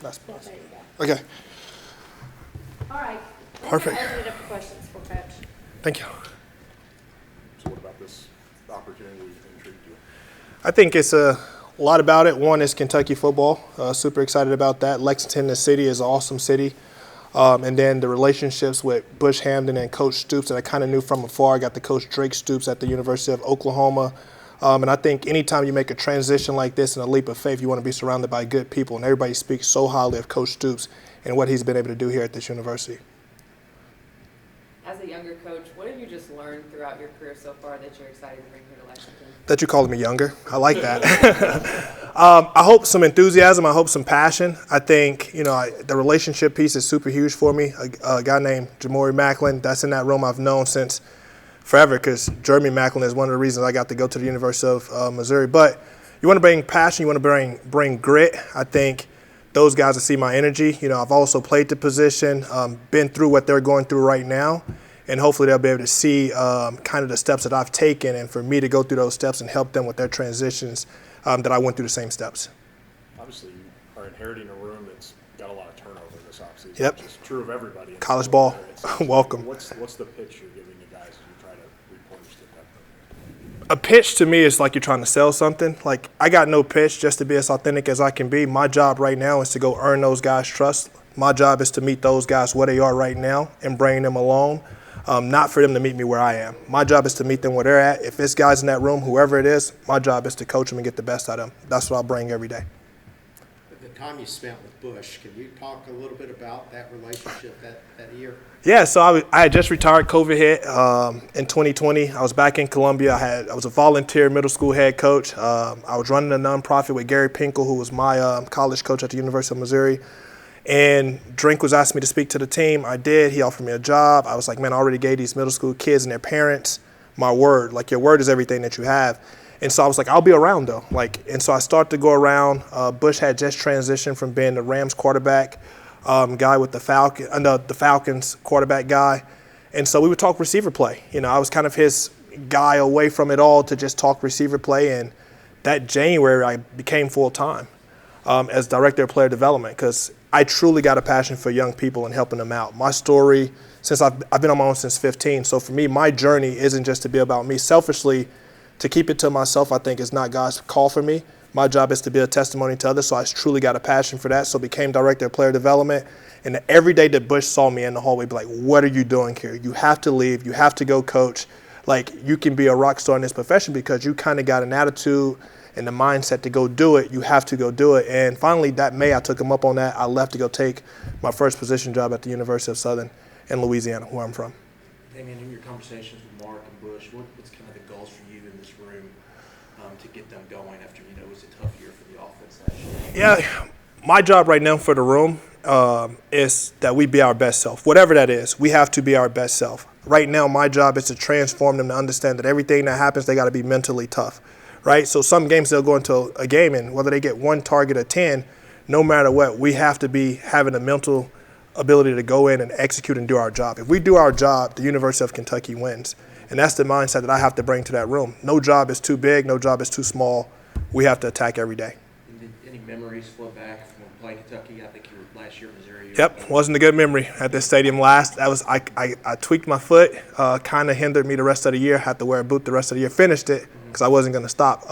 That's There possible. you go. Okay. All right. Perfect. Open it up for questions for Coach. Thank you. So what about this opportunity intrigued you? I think it's a lot about it. One is Kentucky football. Super excited about that. Lexington, the city, is an awesome city. And then the relationships with Bush Hamden and Coach Stoops that I kind of knew from afar. I got to coach Drake Stoops at the University of Oklahoma. And I think anytime you make a transition like this and a leap of faith, you want to be surrounded by good people. And everybody speaks so highly of Coach Stoops and what he's been able to do here at this university. As a younger coach, what have you just learned throughout your career so far that you're excited to bring here to Lexington? That you're calling me younger. I like that. I hope some enthusiasm. I hope some passion. I think, the relationship piece is super huge for me. A guy named Jamori Macklin, that's in that room I've known since forever because Jeremy Macklin is one of the reasons I got to go to the University of Missouri. But you want to bring passion. You want to bring grit. I think those guys will see my energy. I've also played the position, been through what they're going through right now. And hopefully they'll be able to see kind of the steps that I've taken and for me to go through those steps and help them with their transitions that I went through the same steps. Obviously, you are inheriting a room that's got a lot of turnover this offseason. Yep. Which is true of everybody. College ball. Welcome. What's the pitch you're giving the guys as you try to replenish the depth? A pitch to me is like you're trying to sell something. Like I got no pitch just to be as authentic as I can be. My job right now is to go earn those guys' trust. My job is to meet those guys where they are right now and bring them along. Not for them to meet me where I am. My job is to meet them where they're at. If it's guys in that room, whoever it is, my job is to coach them and get the best out of them. That's what I'll bring every day. The time you spent with Bush, can you talk a little bit about that relationship that year? Yeah, so I had just retired. COVID hit in 2020. I was back in Columbia. I was a volunteer middle school head coach. I was running a nonprofit with Gary Pinkel, who was my college coach at the University of Missouri. And Drink was asking me to speak to the team. I did. He offered me a job. I was like, man, I already gave these middle school kids and their parents my word. Like, your word is everything that you have. And so I was like, I'll be around, though. And so I started to go around. Bush had just transitioned from being the Rams quarterback guy with the Falcons quarterback guy. And so we would talk receiver play. I was kind of his guy away from it all to just talk receiver play. And that January, I became full-time as director of player development because I truly got a passion for young people and helping them out. My story, since I've been on my own since 15, so for me, my journey isn't just to be about me. Selfishly, to keep it to myself, I think is not God's call for me. My job is to be a testimony to others, so I truly got a passion for that. So became director of player development. And every day that Bush saw me in the hallway, be like, what are you doing here? You have to leave. You have to go coach. Like, you can be a rock star in this profession because you kind of got an attitude and the mindset to go do it. You have to go do it. And finally, that May, I took him up on that. I left to go take my first position job at the University of Southern in Louisiana, where I'm from. Damien, in your conversations with Mark and Bush, what's kind of the goals for you in this room to get them going after, it was a tough year for the offense last year? Yeah, my job right now for the room is that we be our best self. Whatever that is, we have to be our best self. Right now, my job is to transform them to understand that everything that happens, they got to be mentally tough. Right? So some games they'll go into a game and whether they get one target or 10, no matter what, we have to be having a mental ability to go in and execute and do our job. If we do our job, the University of Kentucky wins. And that's the mindset that I have to bring to that room. No job is too big, no job is too small. We have to attack every day. And did any memories flow back from playing Kentucky? I think you were last year in Missouri. Yep, wasn't a good memory at this stadium last. That was I tweaked my foot, kind of hindered me the rest of the year. Had to wear a boot the rest of the year. Finished it because I wasn't going to stop.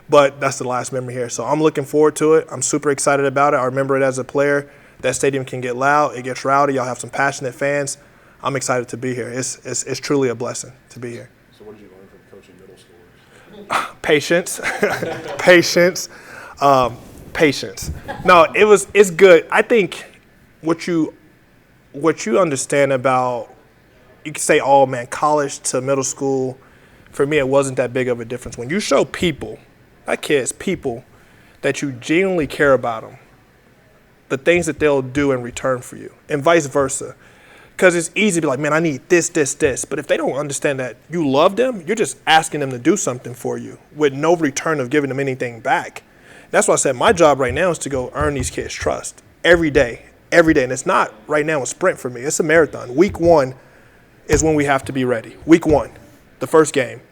But that's the last memory here. So I'm looking forward to it. I'm super excited about it. I remember it as a player. That stadium can get loud. It gets rowdy. Y'all have some passionate fans. I'm excited to be here. It's truly a blessing to be here. So what did you learn from coaching middle schoolers? Patience. Patience. No, it's good. I think what you understand about, you can say, oh man, college to middle school, for me it wasn't that big of a difference. When you show people, not kids, people, that you genuinely care about them, the things that they'll do in return for you, and vice versa. Because it's easy to be like, man, I need this. But if they don't understand that you love them, you're just asking them to do something for you with no return of giving them anything back. That's why I said my job right now is to go earn these kids' trust every day. And it's not right now a sprint for me. It's a marathon. Week 1 is when we have to be ready. Week 1, the first game.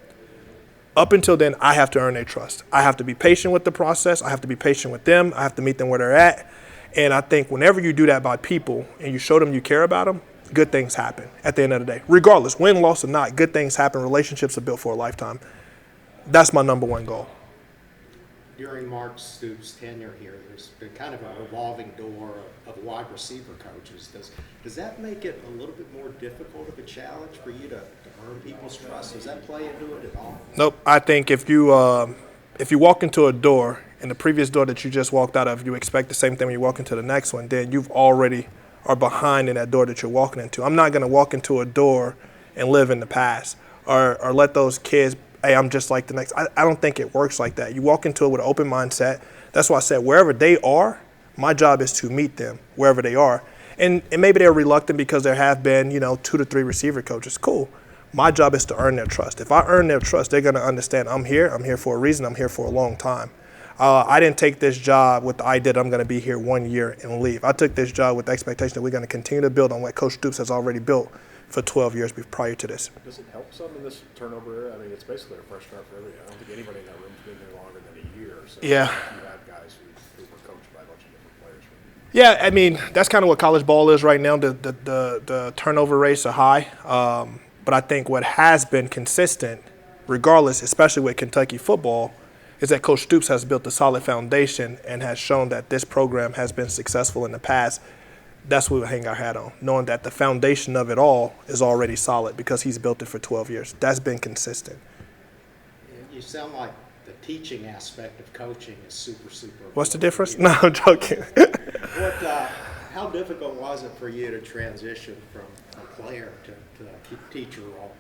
Up until then, I have to earn their trust. I have to be patient with the process. I have to be patient with them. I have to meet them where they're at. And I think whenever you do that by people and you show them you care about them, good things happen at the end of the day. Regardless, win, loss, or not, good things happen. Relationships are built for a lifetime. That's my number one goal. During Mark Stoops' tenure here, there's been kind of a revolving door of wide receiver coaches. Does that make it a little bit more difficult of a challenge for you to earn people's trust? Does that play into it at all? Nope. I think if you walk into a door and the previous door that you just walked out of, you expect the same thing when you walk into the next one, then you've already are behind in that door that you're walking into. I'm not going to walk into a door and live in the past or let those kids, hey, I'm just like the next. I don't think it works like that. You walk into it with an open mindset. That's why I said wherever they are, my job is to meet them wherever they are. And maybe they're reluctant because there have been, 2 to 3 receiver coaches. Cool. My job is to earn their trust. If I earn their trust, they're going to understand I'm here for a reason. I'm here for a long time. I didn't take this job with the idea that I'm going to be here 1 year and leave. I took this job with the expectation that we're going to continue to build on what Coach Stoops has already built for 12 years prior to this. Does it help some in this turnover era? I mean, it's basically a fresh start for everybody. I don't think anybody in that room's been there longer than a year. So Yeah. you have guys who were coached by a bunch of different players. Yeah, I mean, that's kind of what college ball is right now. The turnover rates are high. But I think what has been consistent, regardless, especially with Kentucky football, is that Coach Stoops has built a solid foundation and has shown that this program has been successful in the past. That's what we hang our hat on, knowing that the foundation of it all is already solid because he's built it for 12 years. That's been consistent. You sound like the teaching aspect of coaching is super What's the difference? No, I'm joking. How difficult was it for you to transition from a player to a teacher role?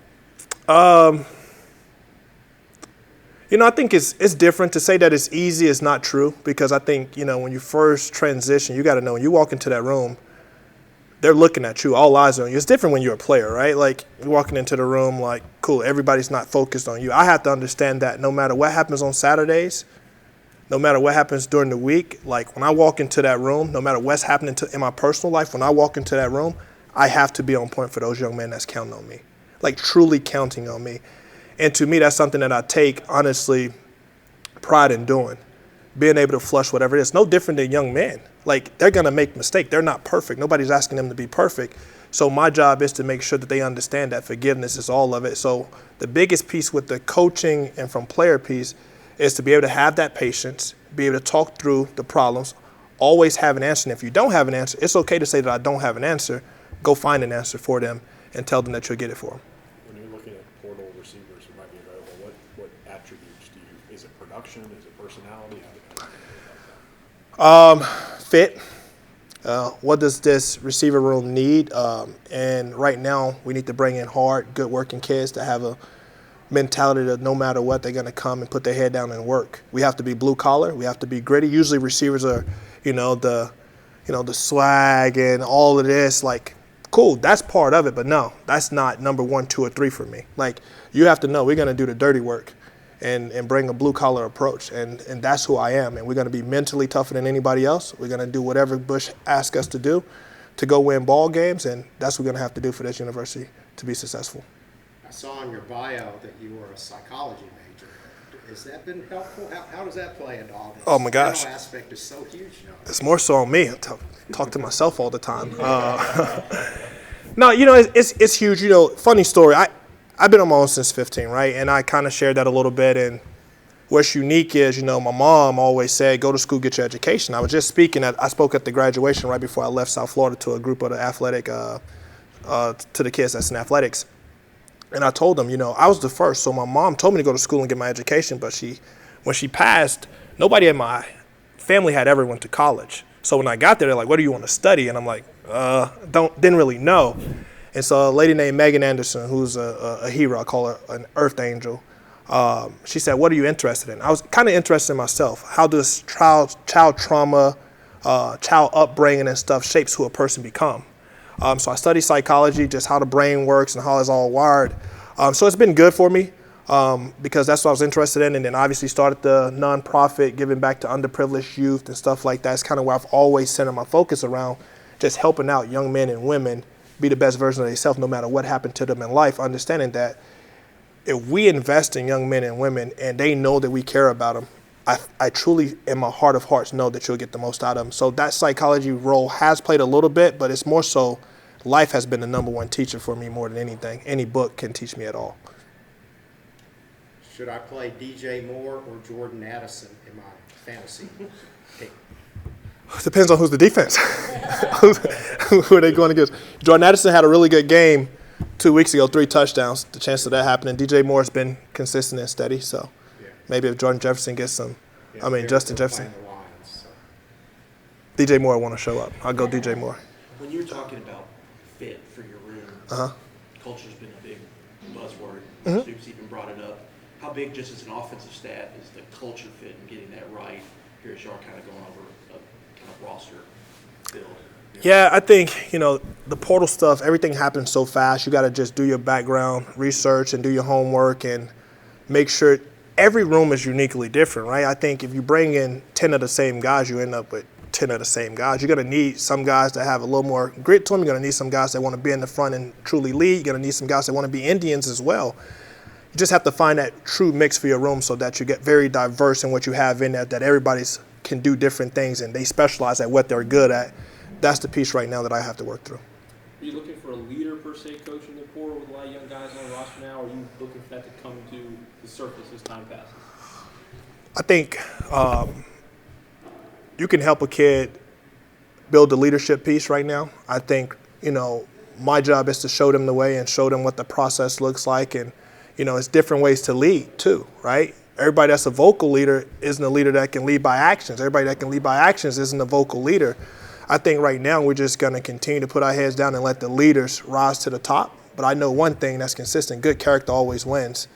I think it's different. To say that it's easy is not true because I think, when you first transition, you got to know when you walk into that room, they're looking at you. All eyes are on you. It's different when you're a player, right? Like, you're walking into the room, like, cool, everybody's not focused on you. I have to understand that no matter what happens on Saturdays, no matter what happens during the week, like, when I walk into that room, no matter what's happening in my personal life, when I walk into that room, I have to be on point for those young men that's counting on me, like truly counting on me. And to me, that's something that I take, honestly, pride in doing, being able to flush whatever it is. No different than young men. Like, they're going to make mistakes. They're not perfect. Nobody's asking them to be perfect. So my job is to make sure that they understand that forgiveness is all of it. So the biggest piece with the coaching and from player piece is to be able to have that patience, be able to talk through the problems, always have an answer. And if you don't have an answer, it's okay to say that I don't have an answer. Go find an answer for them and tell them that you'll get it for them. When you're looking at portal receivers who might be available, what attributes do you, is it production, is it personality? Fit. What does this receiver room need? And right now, we need to bring in hard, good working kids that have a mentality that no matter what, they're going to come and put their head down and work. We have to be blue collar. We have to be gritty. Usually receivers are, the swag and all of this. Like, cool, that's part of it. But no, that's not number 1, 2, or 3 for me. Like, you have to know we're going to do the dirty work and bring a blue collar approach. And that's who I am. And we're going to be mentally tougher than anybody else. We're going to do whatever Bush asks us to do to go win ball games. And that's what we're going to have to do for this university to be successful. I saw in your bio that you were a psychology major. Has that been helpful? How does that play into all this? Oh, my gosh. The mental aspect is so huge now. It's more so on me. I talk to myself all the time. No, it's huge. Funny story. I've been on my own since 15, right? And I kind of shared that a little bit. And what's unique is, my mom always said, go to school, get your education. I was just speaking. I spoke at the graduation right before I left South Florida to a group of the athletic, to the kids that's in athletics. And I told them, I was the first. So my mom told me to go to school and get my education. But when she passed, nobody in my family had ever went to college. So when I got there, they're like, what do you want to study? And I'm like, didn't really know. And so a lady named Megan Anderson, who's a hero, I call her an earth angel, she said, what are you interested in? I was kind of interested in myself. How does child trauma, child upbringing and stuff shapes who a person become? So I study psychology, just how the brain works and how it's all wired. So it's been good for me because that's what I was interested in. And then obviously started the nonprofit, giving back to underprivileged youth and stuff like that. It's kind of where I've always centered my focus around, just helping out young men and women be the best version of themselves no matter what happened to them in life, understanding that if we invest in young men and women and they know that we care about them, I truly, in my heart of hearts, know that you'll get the most out of them. So that psychology role has played a little bit, but it's more so life has been the number one teacher for me more than anything. Any book can teach me at all. Should I play DJ Moore or Jordan Addison in my fantasy team? Depends on who's the defense. Who are they going against? Jordan Addison had a really good game 2 weeks ago, 3 touchdowns. The chance of that happening. DJ Moore's been consistent and steady, so maybe if Jordan Jefferson gets some, Justin Jefferson. The Lions, so. DJ Moore want to show up. I'll go DJ Moore. When you're talking about fit for your room, culture's been a big buzzword. Stoops even brought it up. How big, just as an offensive staff, is the culture fit and getting that right here as y'all kind of going over a kind of roster build? Yeah, I think, the portal stuff, everything happens so fast. You got to just do your background research and do your homework and make sure every room is uniquely different, right? I think if you bring in 10 of the same guys, you end up with 10 of the same guys. You're going to need some guys that have a little more grit to them. You're going to need some guys that want to be in the front and truly lead. You're going to need some guys that want to be Indians as well. You just have to find that true mix for your room so that you get very diverse in what you have in there, that everybody's can do different things and they specialize at what they're good at. That's the piece right now that I have to work through. Are you looking for a leader, per se, coaching the portal with a lot of young guys on the roster now, or are you looking for that to come to the surface as time passes? I think you can help a kid build the leadership piece right now. I think, my job is to show them the way and show them what the process looks like. And, it's different ways to lead, too, right? Everybody that's a vocal leader isn't a leader that can lead by actions. Everybody that can lead by actions isn't a vocal leader. I think right now we're just going to continue to put our heads down and let the leaders rise to the top. But I know one thing that's consistent: good character always wins.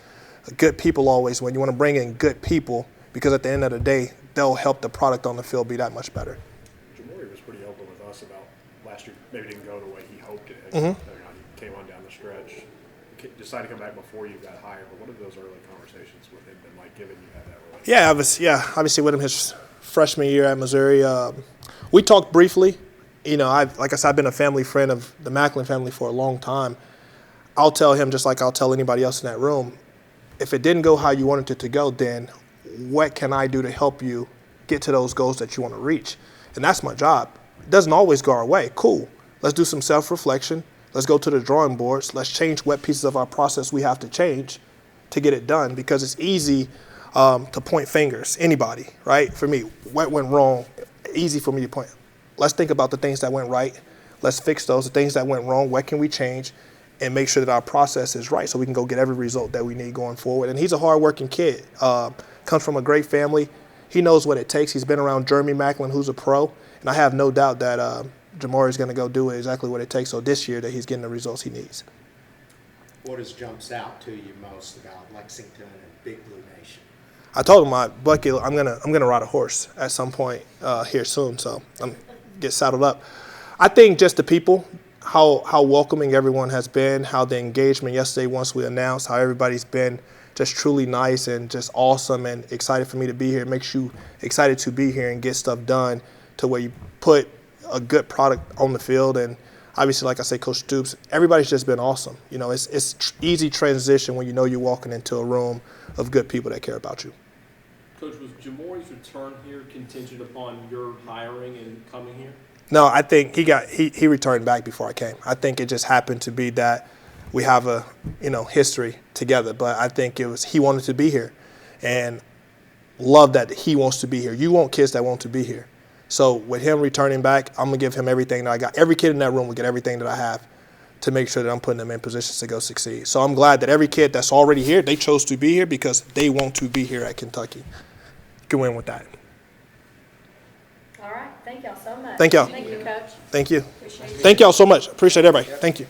Good people always win. You want to bring in good people because at the end of the day, they'll help the product on the field be that much better. Jamori was pretty open with us about last year. Maybe didn't go the way he hoped it. He came on down the stretch. Decided to come back before you got hired. But what have those early conversations with him been like, given you had that relationship? Obviously with him his freshman year at Missouri. We talked briefly. Like I said, I've been a family friend of the Macklin family for a long time. I'll tell him, just like I'll tell anybody else in that room, if it didn't go how you wanted it to go, then what can I do to help you get to those goals that you want to reach? And that's my job. It doesn't always go our way. Cool. Let's do some self-reflection. Let's go to the drawing boards. Let's change what pieces of our process we have to change to get it done, because it's easy to point fingers. Anybody, right? For me, what went wrong? Easy for me to point. Let's think about the things that went right. Let's fix those. The things that went wrong, what can we change? And make sure that our process is right so we can go get every result that we need going forward. And he's a hardworking kid. Comes from a great family. He knows what it takes. He's been around Jeremy Macklin, who's a pro. And I have no doubt that Jamari is going to go do exactly what it takes. So this year that he's getting the results he needs. What jumps out to you most about Lexington and Big Blue Nation? I told him I'm gonna ride a horse at some point here soon. So I'm get saddled up. I think just the people, how welcoming everyone has been, how the engagement yesterday once we announced, how everybody's been just truly nice and just awesome and excited for me to be here. It makes you excited to be here and get stuff done to where you put a good product on the field. And obviously, like I say, Coach Stoops, everybody's just been awesome. It's easy transition when you're walking into a room of good people that care about you. Coach, was Jamori's return here contingent upon your hiring and coming here? No, I think he returned back before I came. I think it just happened to be that we have a history together. But I think it was he wanted to be here, and love that he wants to be here. You want kids that want to be here. So with him returning back, I'm gonna give him everything that I got. Every kid in that room will get everything that I have to make sure that I'm putting them in positions to go succeed. So I'm glad that every kid that's already here, they chose to be here because they want to be here at Kentucky. You can win with that. All right, thank y'all so much. Thank y'all. Thank you, Coach. Thank you. Appreciate it. Thank y'all so much. Appreciate everybody. Thank you.